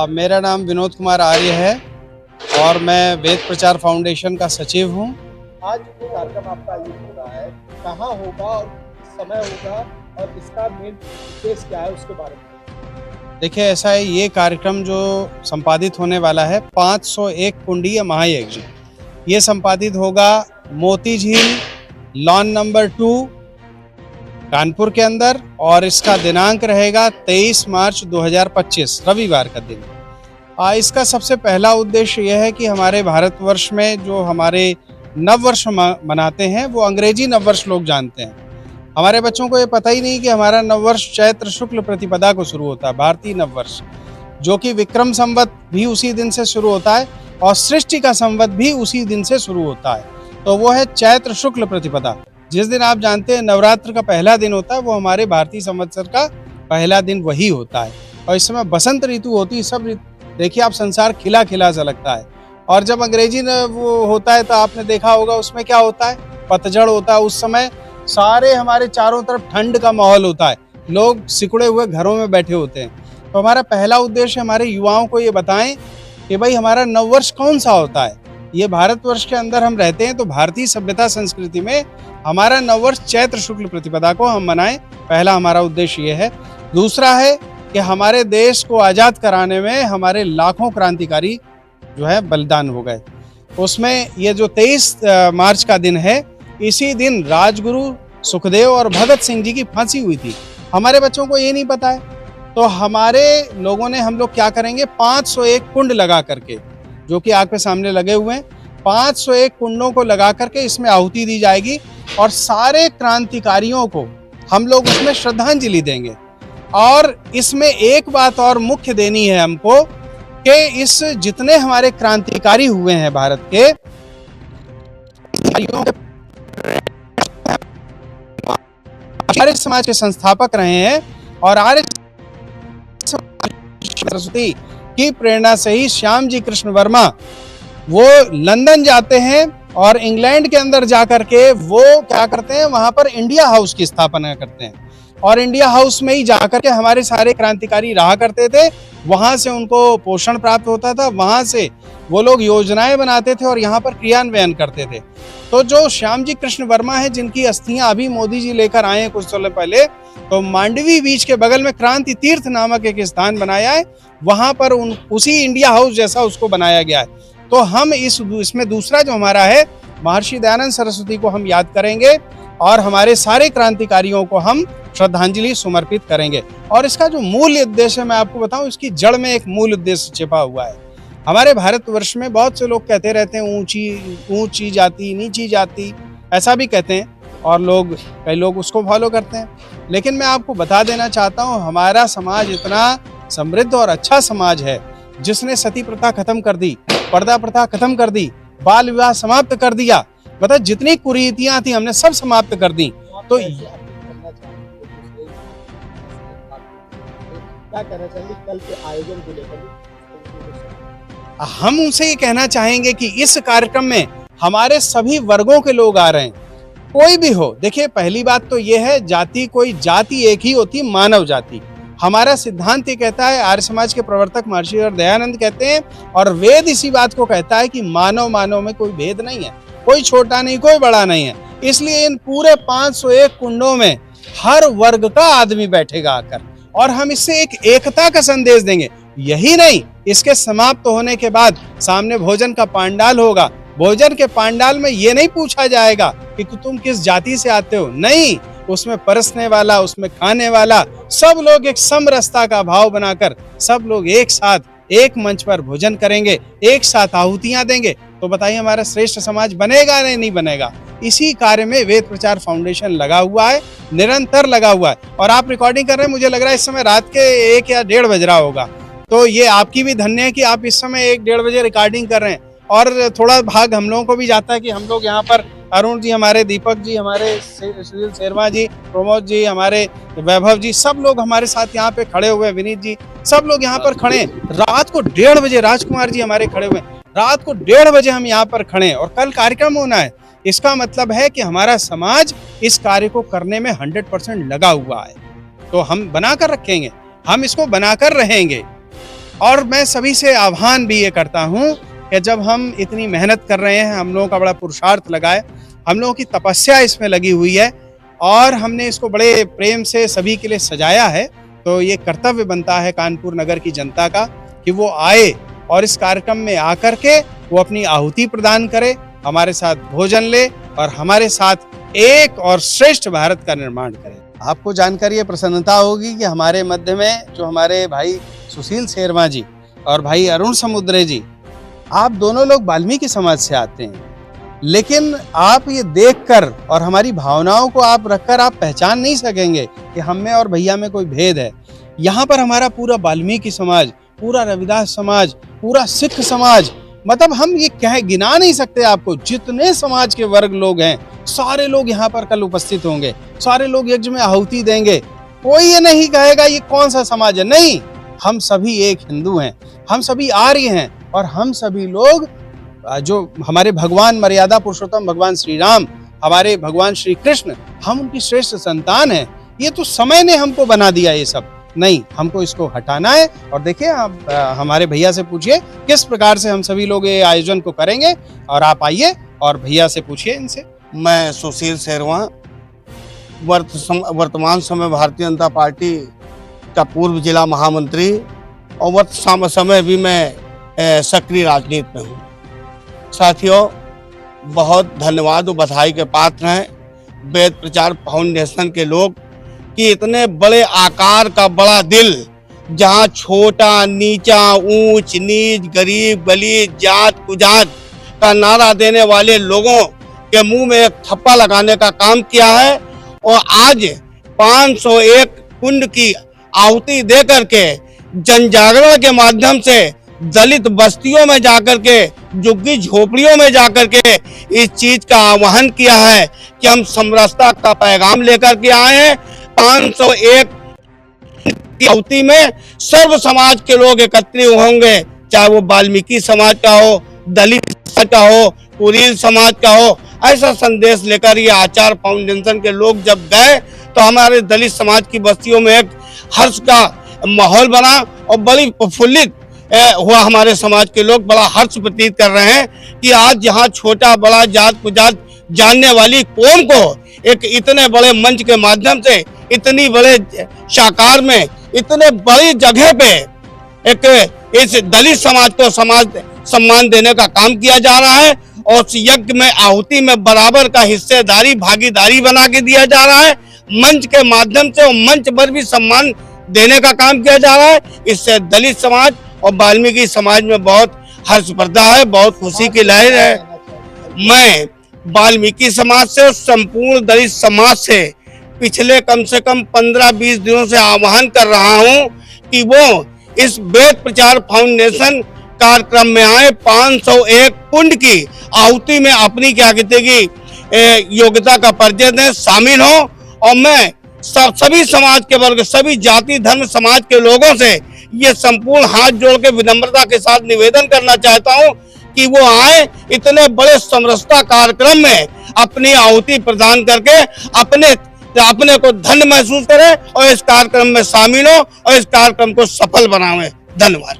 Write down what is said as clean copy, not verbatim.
मेरा नाम विनोद कुमार आर्य है और मैं वेद प्रचार फाउंडेशन का सचिव हूँ। आज जो कार्यक्रम आपका आयोजित हो रहा है, कहाँ होगा और किस समय होगा और इसका मेन उद्देश्य क्या है, उसके बारे में। देखिए, ऐसा है, ये कार्यक्रम जो संपादित होने वाला है 501 कुंडीय महायज्ञ, ये संपादित होगा मोती झील लॉन नंबर 2 कानपुर के अंदर और इसका दिनांक रहेगा 23 मार्च 2025 रविवार का दिन। इसका सबसे पहला उद्देश्य यह है कि हमारे भारतवर्ष में जो हमारे नववर्ष मनाते हैं वो अंग्रेजी नववर्ष लोग जानते हैं। हमारे बच्चों को ये पता ही नहीं कि हमारा नववर्ष चैत्र शुक्ल प्रतिपदा को शुरू होता है, भारतीय नववर्ष, जो कि विक्रम संवत भी उसी दिन से शुरू होता है और सृष्टि का संवत भी उसी दिन से शुरू होता है। तो वो है चैत्र शुक्ल प्रतिपदा। जिस दिन आप जानते हैं नवरात्र का पहला दिन होता है, वो हमारे भारतीय संवत्सर का पहला दिन वही होता है। और इस समय बसंत ऋतु होती है, सब देखिए आप, संसार खिला खिला सा लगता है। और जब अंग्रेजी वो होता है तो आपने देखा होगा उसमें क्या होता है, पतझड़ होता है। उस समय सारे हमारे चारों तरफ ठंड का माहौल होता है, लोग सिकुड़े हुए घरों में बैठे होते हैं। तो हमारा पहला उद्देश्य हमारे युवाओं को ये बताएं कि भाई हमारा नववर्ष कौन सा होता है। ये भारतवर्ष के अंदर हम रहते हैं, तो भारतीय सभ्यता संस्कृति में हमारा नववर्ष चैत्र शुक्ल प्रतिपदा को हम मनाएं। पहला हमारा उद्देश्य ये है। दूसरा है कि हमारे देश को आज़ाद कराने में हमारे लाखों क्रांतिकारी जो है बलिदान हो गए। उसमें ये जो 23 मार्च का दिन है, इसी दिन राजगुरु सुखदेव और भगत सिंह जी की फांसी हुई थी। हमारे बच्चों को ये नहीं पता है, तो हमारे लोगों ने, हम लोग क्या करेंगे, 501 कुंड लगा करके, जो कि आग पे सामने लगे हुए हैं, 501 कुंडों को लगा करके इसमें आहुति दी जाएगी और सारे क्रांतिकारियों को हम लोग उसमें श्रद्धांजलि देंगे। और इसमें एक बात और मुख्य देनी है हमको कि इस जितने हमारे क्रांतिकारी हुए हैं भारत के, आर्य समाज के संस्थापक रहे हैं और आर्य सरस्वती की प्रेरणा से ही श्याम जी कृष्ण वर्मा वो लंदन जाते हैं और इंग्लैंड के अंदर जाकर के वो क्या करते हैं, वहां पर इंडिया हाउस की स्थापना करते हैं। और इंडिया हाउस में ही जाकर के हमारे सारे क्रांतिकारी रहा करते थे, वहां से उनको पोषण प्राप्त होता था, वहां से वो लोग योजनाएं बनाते थे और यहाँ पर क्रियान्वयन करते थे। तो जो श्याम जी कृष्ण वर्मा है, जिनकी अस्थियां अभी मोदी जी लेकर आए हैं कुछ समय पहले, तो मांडवी बीच के बगल में क्रांति तीर्थ नामक एक स्थान बनाया है, वहां पर उसी इंडिया हाउस जैसा उसको बनाया गया है। तो हम इसमें दूसरा जो हमारा है, महर्षि दयानंद सरस्वती को हम याद करेंगे और हमारे सारे क्रांतिकारियों को हम श्रद्धांजलि समर्पित करेंगे। और इसका जो मूल उद्देश्य मैं आपको बताऊं, इसकी जड़ में एक मूल उद्देश्य छिपा हुआ है। हमारे भारतवर्ष में बहुत से लोग कहते रहते हैं ऊंची जाति, नीची जाति, ऐसा भी कहते हैं और कई लोग उसको फॉलो करते हैं। लेकिन मैं आपको बता देना चाहता हूँ, हमारा समाज इतना समृद्ध और अच्छा समाज है, जिसने सती प्रथा खत्म कर दी, पर्दा प्रथा खत्म कर दी, बाल विवाह समाप्त कर दिया। बता, जितनी कुरीतियां थी हमने सब समाप्त कर दी। तो क्या कहना चाहेंगे कल के आयोजन को लेकर? हम उनसे ये कहना चाहेंगे कि इस कार्यक्रम में हमारे सभी वर्गों के लोग आ रहे हैं, कोई भी हो। देखिए, पहली बात तो ये है, कोई जाति एक ही होती, मानव जाति। हमारा सिद्धांत ये कहता है, आर्य समाज के प्रवर्तक महर्षि दयानंद कहते हैं और वेद इसी बात को कहता है कि मानव में कोई भेद नहीं है, कोई छोटा नहीं, कोई बड़ा नहीं है। इसलिए इन पूरे 501 कुंडों में हर वर्ग का आदमी बैठेगा आकर, और हम इससे एक एकता का संदेश देंगे। यही नहीं, इसके समाप्त होने के बाद सामने भोजन का पांडाल होगा। भोजन के पांडाल में ये नहीं पूछा जाएगा कि तुम किस जाति से आते हो, नहीं, उसमें परसने वाला, उसमें खाने वाला, सब लोग एक समरसता का भाव बनाकर सब लोग एक साथ एक मंच पर भोजन करेंगे, एक साथ आहुतियां देंगे। तो बताइए हमारा श्रेष्ठ समाज बनेगा नहीं बनेगा? इसी कार्य में वेद प्रचार फाउंडेशन लगा हुआ है, निरंतर लगा हुआ है। और आप रिकॉर्डिंग कर रहे हैं, मुझे लग रहा है इस समय रात के 1 या 1:30 बज रहा होगा। तो ये आपकी भी धन्य है कि आप इस समय 1-1:30 बजे रिकॉर्डिंग कर रहे हैं। और थोड़ा भाग हम लोगों को भी जाता है कि हम लोग यहाँ पर, अरुण जी हमारे, दीपक जी हमारे, सुनील शर्मा जी, प्रमोद जी हमारे, वैभव जी, सब लोग हमारे साथ यहाँ पे खड़े हुए, विनीत जी, सब लोग यहाँ पर खड़े हैं। रात को 1:30 बजे राजकुमार जी हमारे खड़े हुए, रात को 1:30 बजे हम यहाँ पर खड़े हैं और कल कार्यक्रम होना है। इसका मतलब है कि हमारा समाज इस कार्य को करने में 100% लगा हुआ है। तो हम बनाकर रखेंगे, हम इसको बनाकर रहेंगे। और मैं सभी से आह्वान भी ये करता हूँ कि जब हम इतनी मेहनत कर रहे हैं, हम लोगों का बड़ा पुरुषार्थ लगा है, हम लोगों की तपस्या इसमें लगी हुई है और हमने इसको बड़े प्रेम से सभी के लिए सजाया है, तो ये कर्तव्य बनता है कानपुर नगर की जनता का कि वो आए और इस कार्यक्रम में आकर के वो अपनी आहुति प्रदान करे, हमारे साथ भोजन ले और हमारे साथ एक और श्रेष्ठ भारत का निर्माण करे। आपको जानकर ये प्रसन्नता होगी कि हमारे मध्य में जो हमारे भाई सुशील शेरवा जी और भाई अरुण समुद्रे जी, आप दोनों लोग वाल्मीकि समाज से आते हैं, लेकिन आप ये देखकर और हमारी भावनाओं को आप रखकर आप पहचान नहीं सकेंगे कि हम में और भैया में कोई भेद है। यहाँ पर हमारा पूरा वाल्मीकि समाज, पूरा रविदास समाज, पूरा सिख समाज, मतलब हम ये कह गिना नहीं सकते आपको, जितने समाज के वर्ग लोग हैं सारे लोग यहाँ पर कल उपस्थित होंगे, सारे लोग यज्ञ में आहुति देंगे। कोई ये नहीं कहेगा ये कौन सा समाज है, नहीं, हम सभी एक हिंदू हैं, हम सभी आर्य हैं और हम सभी लोग जो हमारे भगवान मर्यादा पुरुषोत्तम भगवान श्री राम, हमारे भगवान श्री कृष्ण, हम उनकी श्रेष्ठ संतान हैं। ये तो समय ने हमको बना दिया, ये सब नहीं, हमको इसको हटाना है। और देखिए आप हमारे भैया से पूछिए किस प्रकार से हम सभी लोग ये आयोजन को करेंगे, और आप आइए और भैया से पूछिए इनसे। मैं सुशील शेरवा, वर्तमान समय भारतीय जनता पार्टी का पूर्व जिला महामंत्री और वर्तमान समय भी मैं सक्रिय राजनीति में हूँ। साथियों, बहुत धन्यवाद और बधाई के पात्र हैं वेद प्रचार फाउंडेशन के लोग कि इतने बड़े आकार का बड़ा दिल, जहाँ छोटा नीचा, ऊंच नीच, गरीब गलीज, जात कुजात का नारा देने वाले लोगों के मुंह में एक थप्पा लगाने का काम किया है और आज 501 कुंड की आहुति दे करके जन जागरण के माध्यम से दलित बस्तियों में जाकर के, झुग्गी झोपड़ियों में जाकर के इस चीज का आह्वान किया है कि हम समरसता का पैगाम लेकर के आए हैं। 501 की आहुति में सर्व समाज के लोग एकत्रित होंगे, चाहे वो वाल्मीकि समाज का हो, दलित समाज का हो, कुरील समाज का हो। ऐसा संदेश लेकर ये आचार फाउंडेशन के लोग जब गए तो हमारे दलित समाज की बस्तियों में एक हर्ष का माहौल बना और बड़ी प्रफुल्लित हुआ। हमारे समाज के लोग बड़ा हर्ष प्रतीत कर रहे हैं कि आज यहाँ छोटा बड़ा जात कुजात जानने वाली कौम को एक इतने बड़े मंच के माध्यम से, इतनी बड़े साकार में, इतने बड़ी जगह पे एक इस दलित समाज को सम्मान देने का काम किया जा रहा है और उस यज्ञ में आहुति में बराबर का हिस्सेदारी, भागीदारी बना के दिया जा रहा है। मंच के माध्यम से और मंच पर भी सम्मान देने का काम किया जा रहा है। इससे दलित समाज और वाल्मीकि समाज में बहुत हर्षप्रदा है, बहुत खुशी की लहर है। मैं वाल्मीकि समाज से, संपूर्ण दलित समाज से पिछले कम से कम 15-20 दिनों से आह्वान कर रहा हूं कि वो इस वेद प्रचार फाउंडेशन कार्यक्रम में आए, 501 कुंड की आहुति में अपनी क्या कहते कि योग्यता का परिचय दें, शामिल हो। और मैं सभी समाज के वर्ग, सभी जाति धर्म समाज के लोगों से ये संपूर्ण हाथ जोड़ के विनम्रता के साथ निवेदन करना चाहता हूं कि वो आए, इतने बड़े समरसता कार्यक्रम में अपनी आहुति प्रदान करके अपने को धन्य महसूस करें और इस कार्यक्रम में शामिल हो और इस कार्यक्रम को सफल बनाएं। धन्यवाद।